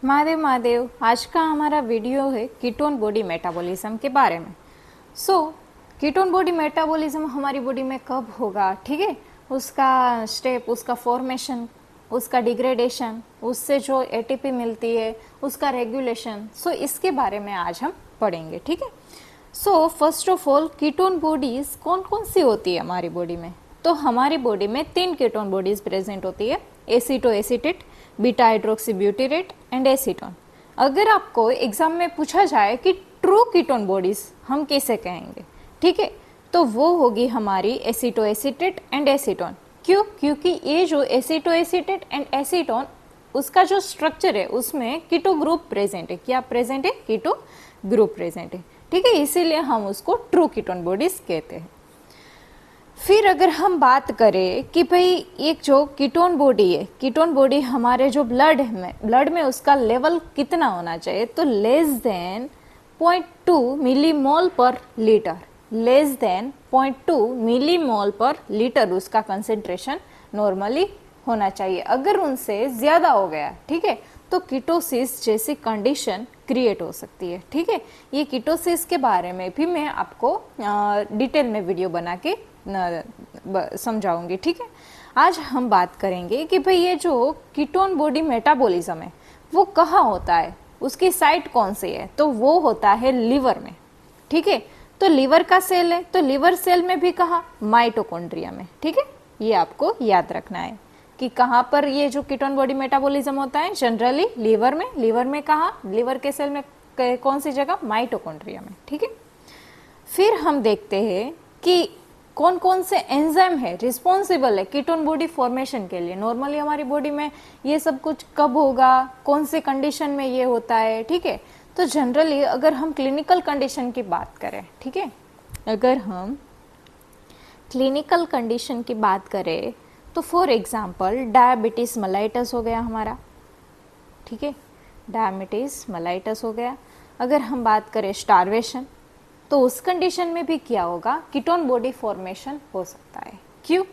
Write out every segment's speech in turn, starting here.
महादेव महादेव। आज का हमारा वीडियो है कीटोन बॉडी मेटाबॉलिज्म के बारे में। कीटोन बॉडी मेटाबॉलिज्म हमारी बॉडी में कब होगा, ठीक है, उसका स्टेप, उसका फॉर्मेशन, उसका डिग्रेडेशन, उससे जो एटीपी मिलती है, उसका रेगुलेशन, इसके बारे में आज हम पढ़ेंगे, ठीक है। First of all, ketone bodies कौन कौन सी होती है हमारी बॉडी में? तो हमारी बॉडी में 3 कीटोन बॉडीज प्रेजेंट होती है, एसीटोएसीटेट, बीटा हाइड्रोक्सीब्यूटेरेट एंड एसीटोन। अगर आपको एग्जाम में पूछा जाए कि ट्रू कीटोन बॉडीज हम कैसे कहेंगे, ठीक है, तो वो होगी हमारी एसीटोएसीटेट एंड एसीटोन। क्यों? क्योंकि ये जो एसीटोएसीटेट एंड एसीटोन, उसका जो स्ट्रक्चर है उसमें कीटो ग्रुप प्रेजेंट है। क्या प्रेजेंट है? कीटो ग्रुप प्रेजेंट है, ठीक है, इसीलिए हम उसको ट्रू कीटोन बॉडीज कहते हैं। फिर अगर हम बात करें कि भाई एक जो कीटोन बॉडी है, कीटोन बॉडी हमारे जो ब्लड में उसका लेवल कितना होना चाहिए, तो लेस देन 0.2 मिलीमोल पर लीटर, लेस देन 0.2 मिलीमोल पर लीटर उसका कंसेंट्रेशन नॉर्मली होना चाहिए। अगर उनसे ज्यादा हो गया, ठीक है, तो कीटोसिस जैसी कंडीशन क्रिएट हो सकती है, ठीक है। ये कीटोसिस के बारे में भी मैं आपको डिटेल में वीडियो बना के समझाऊंगी, ठीक है। आज हम बात करेंगे कि भाई ये जो कीटोन बॉडी मेटाबॉलिज्म है वो कहाँ होता है, उसकी साइट कौन सी है, तो वो होता है लिवर में, ठीक है। तो लिवर का सेल है, तो लिवर सेल में भी कहाँ? माइटोकॉन्ड्रिया में, ठीक है। ये आपको याद रखना है कि कहाँ पर ये जो कीटोन बॉडी मेटाबॉलिज्म होता है, जनरली लिवर में। लिवर में कहाँ? लिवर के सेल में कौन सी जगह? माइटोकॉन्ड्रिया में, ठीक है। फिर हम देखते हैं कि कौन कौन से एंजाइम है रिस्पॉन्सिबल है कीटोन बॉडी फॉर्मेशन के लिए। नॉर्मली हमारी बॉडी में ये सब कुछ कब होगा, कौन से कंडीशन में ये होता है, ठीक है। तो जनरली अगर हम क्लिनिकल कंडीशन की बात करें, ठीक है, अगर हम क्लिनिकल कंडीशन की बात करें तो फॉर एग्जांपल डायबिटीज मेलाइटस हो गया हमारा, ठीक है, डायबिटीज मेलाइटस हो गया। अगर हम बात करें स्टारवेशन, तो उस कंडीशन में भी क्या होगा? कीटोन बॉडी फॉर्मेशन हो सकता है। क्यों?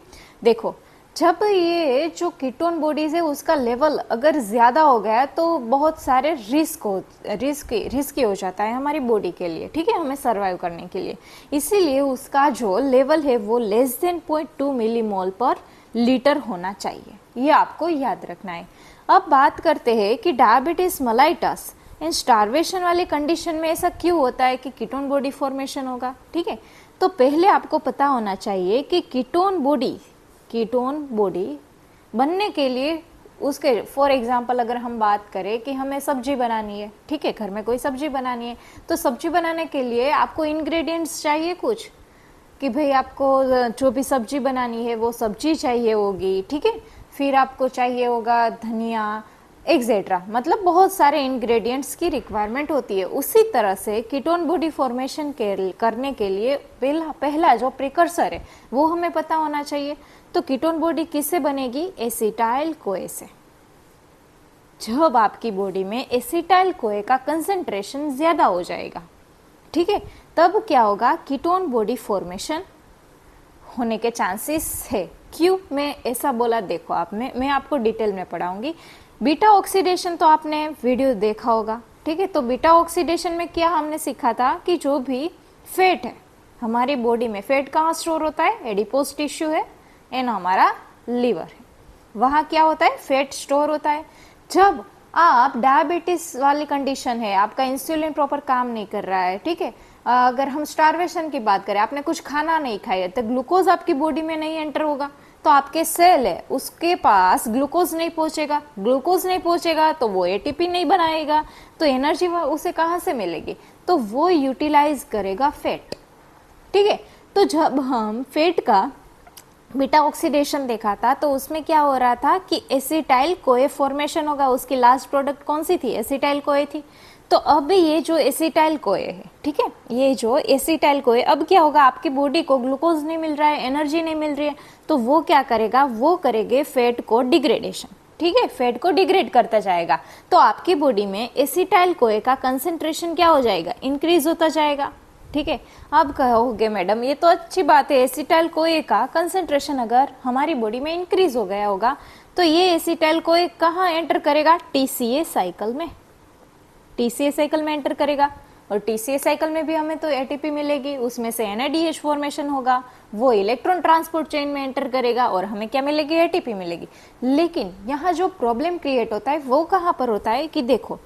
देखो, जब ये जो कीटोन बॉडीज है उसका लेवल अगर ज्यादा हो गया तो बहुत सारे रिस्की हो जाता है हमारी बॉडी के लिए, ठीक है, हमें सर्वाइव करने के लिए। इसीलिए उसका जो लेवल है वो लेस देन 0.2 मिलीमोल पर लीटर होना चाहिए, ये आपको याद रखना है। अब बात करते हैं कि डायबिटीज मेलाइटस इन स्टारवेशन वाली कंडीशन में ऐसा क्यों होता है कि कीटोन बॉडी फॉर्मेशन होगा, ठीक है। तो पहले आपको पता होना चाहिए कि कीटोन बॉडी बनने के लिए उसके, फॉर एग्जांपल अगर हम बात करें कि हमें सब्जी बनानी है, ठीक है, घर में कोई सब्जी बनानी है, तो सब्जी बनाने के लिए आपको इंग्रेडिएंट्स चाहिए कुछ, कि भाई आपको जो भी सब्जी बनानी है वो सब्जी चाहिए होगी, ठीक है। फिर आपको चाहिए होगा धनिया एक्सेट्रा, मतलब बहुत सारे इंग्रेडिएंट्स की रिक्वायरमेंट होती है। उसी तरह से कीटोन बॉडी फॉर्मेशन करने के लिए पहला जो प्रिकर्सर है वो हमें पता होना चाहिए। तो कीटोन बॉडी किससे बनेगी? एसिटाइल कोए से। जब आपकी बॉडी में एसिटाइल कोए का कंसंट्रेशन ज्यादा हो जाएगा, ठीक है, तब क्या होगा? कीटोन बॉडी फॉर्मेशन होने के चांसेस है। क्यों मैं ऐसा बोला? देखो, मैं आपको डिटेल में पढ़ाऊंगी। बीटा ऑक्सीडेशन तो आपने वीडियो देखा होगा, ठीक है। तो बीटा ऑक्सीडेशन में क्या हमने सीखा था कि जो भी फैट है हमारी बॉडी में, फैट कहाँ स्टोर होता है? एडिपोज टिश्यू है एंड हमारा लिवर है, वहां क्या होता है? फैट स्टोर होता है। जब आप डायबिटीज वाली कंडीशन है, आपका इंसुलिन प्रॉपर काम नहीं कर रहा है, ठीक है, अगर हम स्टारवेशन की बात करें, आपने कुछ खाना नहीं खाया, तो ग्लूकोज आपकी बॉडी में नहीं एंटर होगा, तो आपके सेल है उसके पास ग्लूकोज नहीं पहुंचेगा। ग्लूकोज नहीं पहुंचेगा तो वो एटीपी नहीं बनाएगा, तो एनर्जी उसे कहां से मिलेगी? तो वो यूटिलाइज करेगा फैट, ठीक है। तो जब हम फैट का बीटा ऑक्सीडेशन देखा था तो उसमें क्या हो रहा था कि एसिटाइल कोए फॉर्मेशन होगा। उसकी लास्ट प्रोडक्ट कौन सी थी? एसिटाइल कोए थी। तो अब ये जो एसिटाइल कोए है, ठीक है, ये जो एसिटाइल कोए, अब क्या होगा? आपकी बॉडी को ग्लूकोज नहीं मिल रहा है, एनर्जी नहीं मिल रही है, तो वो क्या करेगा? वो करेंगे फैट को डिग्रेडेशन, ठीक है, फैट को डिग्रेड करता जाएगा। तो आपकी बॉडी में एसिटाइल कोए का कंसेंट्रेशन क्या हो जाएगा? इंक्रीज होता जाएगा, ठीक है। अब कहोगे मैडम ये तो अच्छी बात है, एसिटाइल कोए का कंसेंट्रेशन अगर हमारी बॉडी में इंक्रीज हो गया होगा तो ये एसिटाइल को कहाँ एंटर करेगा, टीसीए साइकिल में, टीसीए साइकिल में एंटर करेगा। और टीसीए साइकिल में भी हमें तो एटीपी मिलेगी, उसमें से एनएडीएच फॉर्मेशन होगा, वो इलेक्ट्रॉन ट्रांसपोर्ट चेन में एंटर करेगा और हमें क्या मिलेगी, एटीपी मिलेगी। लेकिन यहाँ जो प्रॉब्लम क्रिएट होता है वो कहाँ पर होता है कि देखो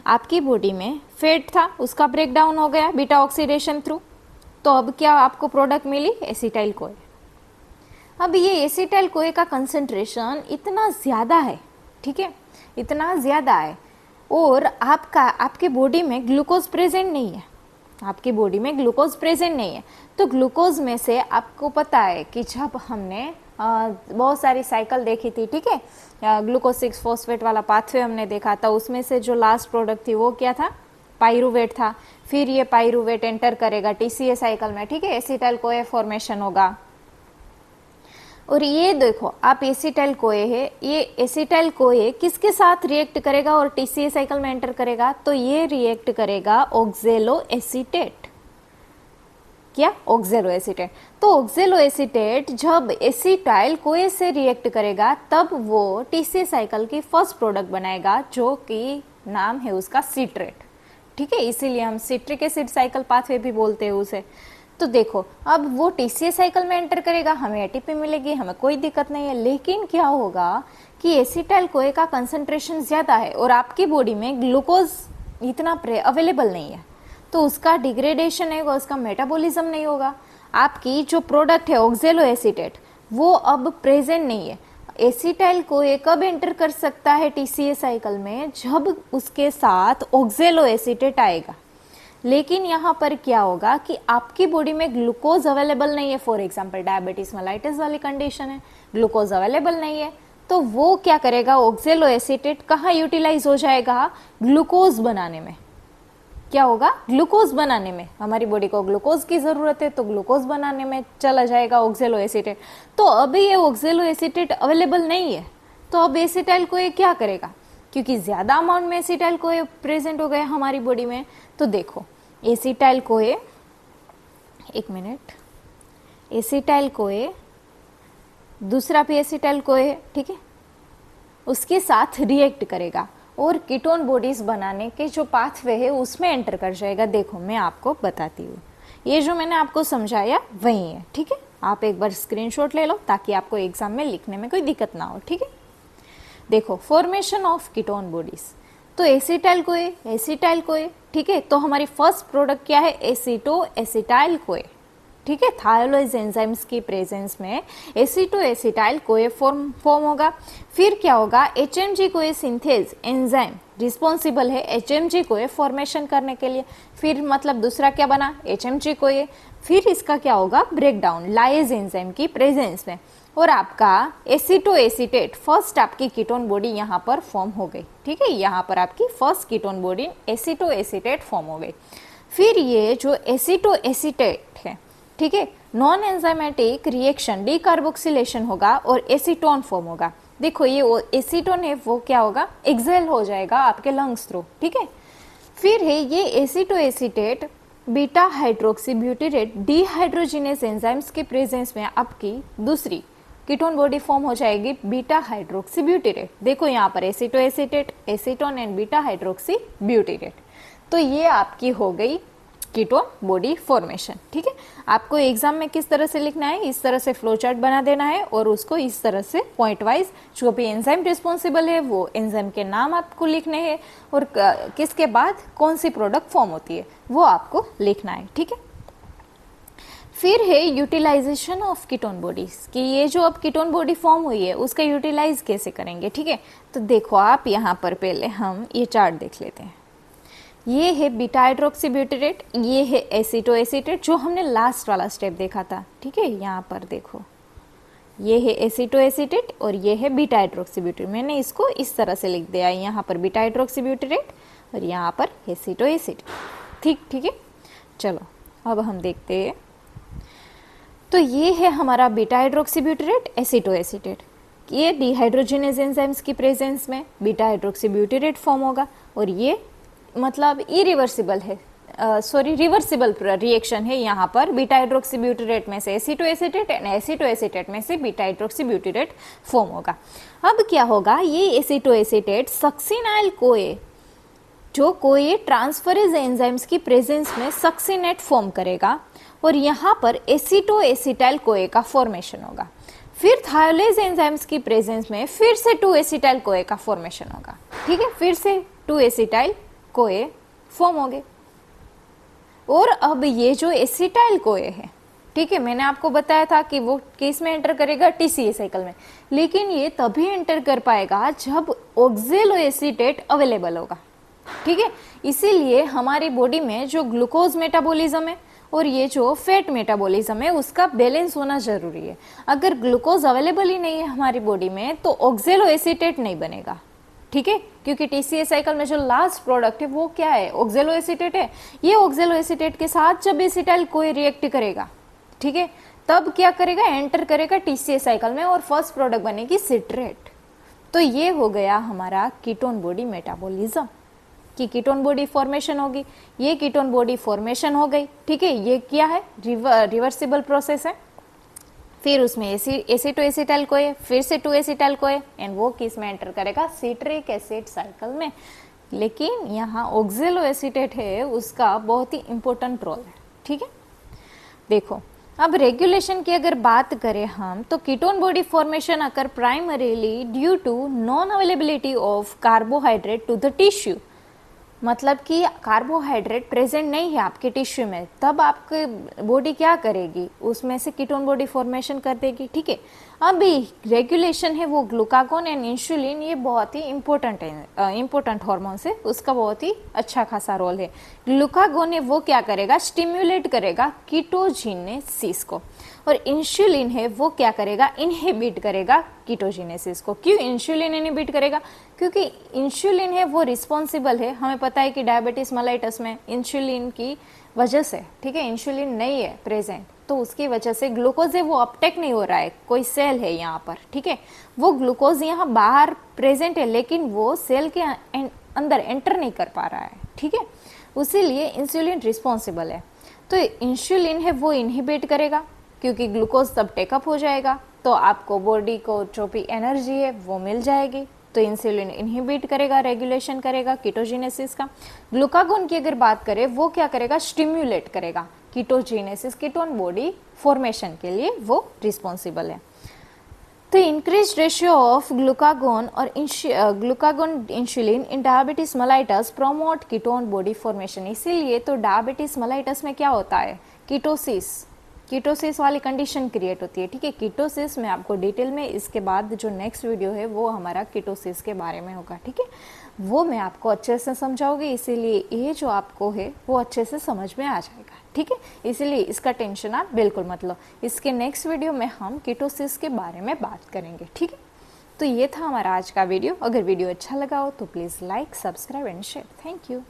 आपकी बॉडी में फैट था, उसका ब्रेक डाउन हो गया बीटा ऑक्सीडेशन थ्रू, तो अब क्या आपको प्रोडक्ट मिली, एसिटाइल कोए। अब ये एसिटाइल कोए का कंसंट्रेशन इतना ज़्यादा है, ठीक है, इतना ज़्यादा है, और आपके बॉडी में ग्लूकोज प्रेजेंट नहीं है, आपकी बॉडी में ग्लूकोज प्रेजेंट नहीं है। तो ग्लूकोज में से आपको पता है कि जब हमने बहुत सारी साइकिल देखी थी, ठीक है, ग्लूकोज 6 फॉस्फेट वाला पाथवे हमने देखा था, उसमें से जो लास्ट प्रोडक्ट थी वो क्या था, पाइरुवेट था। फिर ये पाइरुवेट एंटर करेगा टीसीए साइकिल में, ठीक है, एसिटाइल कोए फॉर्मेशन होगा। और ये देखो आप एसिटाइल कोए है, ये एसिटाइल कोए किसके साथ रिएक्ट करेगा और टीसीए साइकिल में एंटर करेगा, तो ये रिएक्ट करेगा ऑक्जेलो एसीटेट। क्या, ऑक्जेलो एसीटेट। तो ऑक्जेलो एसीटेट जब एसिटाइल कोए से रिएक्ट करेगा तब वो टीसीए साइकिल की फर्स्ट प्रोडक्ट बनाएगा, जो कि नाम है उसका सिट्रेट, ठीक है, इसीलिए हम सिट्रिक एसिड साइकिल पाथवे भी बोलते हैं उसे। तो देखो अब वो टीसीए साइकिल में एंटर करेगा, हमें एटीपी मिलेगी, हमें कोई दिक्कत नहीं है। लेकिन क्या होगा कि एसिटाइल कोए का कंसंट्रेशन ज्यादा है और आपकी बॉडी में ग्लूकोज इतना अवेलेबल नहीं है, तो उसका डिग्रेडेशन है, उसका मेटाबॉलिज्म नहीं होगा। आपकी जो प्रोडक्ट है ऑक्जेलो एसीटेट वो अब प्रेजेंट नहीं है। एसिटाइल कोए कब एंटर कर सकता है टीसीए साइकिल में, जब उसके साथ ऑक्जेलो एसीटेट आएगा। लेकिन यहाँ पर क्या होगा कि आपकी बॉडी में ग्लूकोज अवेलेबल नहीं है, फॉर एग्जांपल डायबिटीज मेलाइटिस वाली कंडीशन है, ग्लूकोज अवेलेबल नहीं है, तो वो क्या करेगा, ऑक्जेलो एसीटेट कहाँ यूटिलाइज हो जाएगा, ग्लूकोज बनाने में। क्या होगा, ग्लूकोज बनाने में, हमारी बॉडी को ग्लूकोज की जरूरत है तो ग्लूकोज बनाने में चला जाएगा ऑक्जेलो एसीटेट। तो अभी ये ऑक्जेलो एसीटेट अवेलेबल नहीं है, तो अब एसिटाइल को ये क्या करेगा, क्योंकि ज्यादा अमाउंट में एसिटाइल कोए प्रेजेंट हो गए हमारी बॉडी में। तो देखो एसिटाइल कोए, एक मिनट, एसिटाइल कोए, दूसरा भी एसिटाइल कोए, ठीक है, उसके साथ रिएक्ट करेगा और कीटोन बॉडीज बनाने के जो पाथवे है उसमें एंटर कर जाएगा। देखो मैं आपको बताती हूँ, ये जो मैंने आपको समझाया वही है, ठीक है, आप एक बार स्क्रीनशॉट ले लो ताकि आपको एग्जाम में लिखने में कोई दिक्कत ना हो, ठीक है। देखो फॉर्मेशन ऑफ कीटोन बॉडीज, तो एसिटाइल कोए, ठीक है, तो हमारी फर्स्ट प्रोडक्ट क्या है, एसिटो एसिटाइल कोए, ठीक है, थायोलाइज एंजाइम्स की प्रेजेंस में एसिटो एसिटाइल कोए फॉर्म होगा। फिर क्या होगा, एचएमजी कोए सिंथेज एंजाइम रिस्पॉन्सिबल है एचएमजी कोए फॉर्मेशन करने के लिए। फिर मतलब दूसरा क्या बना, एचएमजी कोए। फिर इसका क्या होगा, ब्रेकडाउन लाइज एंजाइम की प्रेजेंस में, और आपका एसिटो एसिटेट फर्स्ट आपकी कीटोन बॉडी यहाँ पर फॉर्म हो गई, ठीक है, यहाँ पर आपकी first ketone body एसिटो acetate form हो गई। फिर ये जो एसिटो एसिटेट है, ठीक है, नॉन एंजाइमेटिक रिएक्शन डीकार्बोक्सिलेशन होगा और एसीटोन फॉर्म होगा। देखो ये एसीटोन है वो क्या होगा, एक्सेल हो जाएगा आपके लंग्स थ्रू, ठीक है। फिर है ये acetoacetate beta hydroxybutyrate dehydrogenase enzymes के प्रेजेंस में आपकी दूसरी कीटोन बॉडी फॉर्म हो जाएगी बीटा हाइड्रोक्सी ब्यूटेरेट। देखो यहाँ पर acetoacetate, acetone and beta hydroxybutyrate, तो ये आपकी हो गई कीटोन बॉडी फॉर्मेशन, ठीक है। आपको एग्जाम में किस तरह से लिखना है, इस तरह से फ्लो चार्ट बना देना है और उसको इस तरह से पॉइंट वाइज जो भी एंजाइम रिस्पॉन्सिबल है वो एंजाइम के नाम आपको लिखने हैं और किसके बाद कौन सी प्रोडक्ट फॉर्म होती है वो आपको लिखना है, ठीक है। फिर है यूटिलाइजेशन ऑफ कीटोन बॉडीज, कि ये जो अब कीटोन बॉडी फॉर्म हुई है उसका यूटिलाइज कैसे करेंगे, ठीक है। तो देखो आप यहाँ पर पहले हम ये चार्ट देख लेते हैं। ये है बीटा हाइड्रोक्सी ब्यूटेरेट, ये है एसिटो एसिटेट जो हमने लास्ट वाला स्टेप देखा था, ठीक है। यहाँ पर देखो ये है एसिटो एसिटेट और ये है बीटा हाइड्रोक्सी ब्यूटेरेट। मैंने इसको इस तरह से लिख दिया, यहाँ पर बीटा हाइड्रोक्सी ब्यूटेरेट और यहाँ पर एसिटो एसिटेट, ठीक है। चलो अब हम देखते हैं, तो ये है हमारा बीटा हाइड्रोक्सी ब्यूटेरेट एसिटो एसिटेट, ये डिहाइड्रोजिनेज एंजाइम्स की प्रेजेंस में बीटा हाइड्रोक्सी ब्यूटेरेट फॉर्म होगा और ये मतलब इरिवर्सिबल है, रिवर्सिबल रिएक्शन है यहाँ पर। बीटा हाइड्रोक्सीब्यूटेरेट में से एसीटोएसीटेट एंड एसीटोएसीटेट में से बीटा हाइड्रोक्सीब्यूटेरेट फॉर्म होगा। अब क्या होगा, ये एसीटोएसीटेट सक्सिनाइल कोए, जो कोए ट्रांसफरेज एंजाइम्स की प्रेजेंस में सक्सिनेट फॉर्म करेगा और यहाँ पर एसीटोएसिटाइल कोए का फॉर्मेशन होगा। फिर थायोलेज एंजाइम्स की प्रेजेंस में फिर से 2 एसिटाइल कोए का फॉर्मेशन होगा। ठीक है, फिर से 2 एसिटाइल कोए फॉर्म हो गए। और अब ये जो एसिटाइल कोए है, ठीक है, मैंने आपको बताया था कि वो किस में एंटर करेगा, टीसीए साइकिल में, लेकिन ये तभी एंटर कर पाएगा जब ऑक्जेलोएसीटेट अवेलेबल होगा। ठीक है, इसीलिए हमारी बॉडी में जो ग्लूकोज मेटाबॉलिज्म है और ये जो फैट मेटाबॉलिज्म है उसका बैलेंस होना जरूरी है। अगर ग्लूकोज अवेलेबल ही नहीं है हमारी बॉडी में तो ऑक्जेलोएसीटेट नहीं बनेगा। ठीक है, क्योंकि टीसीए साइकिल में जो लास्ट प्रोडक्ट है वो क्या है, ऑक्जेलोएसीटेट है। ये ऑक्जेलोएसीटेट के साथ जब एसिटाइल कोई रिएक्ट करेगा, ठीक है, तब क्या करेगा, एंटर करेगा टीसीए साइकिल में और फर्स्ट प्रोडक्ट बनेगी सिट्रेट। तो ये हो गया हमारा कीटोन बॉडी मेटाबॉलिज्म कि कीटोन बॉडी फॉर्मेशन होगी। ये कीटोन बॉडी फॉर्मेशन हो गई। ठीक है, ये क्या है, रिवर्सिबल प्रोसेस है। फिर उसमें एसीटोएसिटाइल कोए, फिर से 2 एसिटाइल कोए एंड वो किस में एंटर करेगा, सिट्रिक एसिड साइकिल में। लेकिन यहाँ ऑक्जेलोएसीटेट है, उसका बहुत ही इंपॉर्टेंट रोल है। ठीक है, देखो अब रेगुलेशन की अगर बात करें हम, तो ketone body formation occur primarily due to non availability of carbohydrate to the tissue. मतलब कि कार्बोहाइड्रेट प्रेजेंट नहीं है आपके टिश्यू में, तब आपकी बॉडी क्या करेगी, उसमें से कीटोन बॉडी फॉर्मेशन कर देगी। ठीक है, अभी रेगुलेशन है वो ग्लूकागोन एंड इंसुलिन, ये बहुत ही इंपॉर्टेंट है, इंपॉर्टेंट हार्मोन्स है, उसका बहुत ही अच्छा खासा रोल है। ग्लूकागोन है वो क्या करेगा, स्टिम्युलेट करेगा कीटोजिनेसिस को, और इंसुलिन है वो क्या करेगा, इनहिबिट करेगा कीटोजिनेसिस को। क्यों इंसुलिन इनहिबिट करेगा, क्योंकि इंसुलिन है वो रिस्पॉन्सिबल है, हमें पता है कि डायबिटीज मेलाइटस में इंसुलिन की वजह से, ठीक है, इंसुलिन नहीं है प्रेजेंट, तो उसकी वजह से ग्लूकोज है वो अपटेक नहीं हो रहा है। कोई सेल है यहाँ पर, ठीक है, वो ग्लूकोज यहाँ बाहर प्रेजेंट है लेकिन वो सेल के अंदर एंटर नहीं कर पा रहा है। ठीक है, उसीलिए इंसुलिन रिस्पॉन्सिबल है। तो इंसुलिन है वो इनहिबिट करेगा, क्योंकि ग्लूकोज तब टेकअप हो जाएगा तो आपको बॉडी को जो भी एनर्जी है वो मिल जाएगी। तो इंसुलिन इनहिबिट करेगा, रेगुलेशन करेगा कीटोजिनेसिस का। ग्लूकागोन की अगर बात करें, वो क्या करेगा, स्टिम्युलेट करेगा कीटोजिनेसिस, कीटोन बॉडी फॉर्मेशन के लिए वो रिस्पॉन्सिबल है। तो इंक्रीज रेशियो ऑफ ग्लूकागोन और glucagon insulin in diabetes mellitus promote ketone body formation. इसीलिए तो डायबिटीज मेलाइटस में क्या होता है, कीटोसिस वाली कंडीशन क्रिएट होती है। ठीक है, कीटोसिस में आपको डिटेल में इसके बाद जो नेक्स्ट वीडियो है वो हमारा कीटोसिस के बारे में होगा। ठीक है, वो मैं आपको अच्छे से समझाऊंगी, इसीलिए ये जो आपको है वो अच्छे से समझ में आ जाएगा। ठीक है, इसीलिए इसका टेंशन आप बिल्कुल मत लो। इसके नेक्स्ट वीडियो में हम कीटोसिस के बारे में बात करेंगे। ठीक है, तो ये था हमारा आज का वीडियो। अगर वीडियो अच्छा लगा हो तो please like, subscribe and share. Thank you.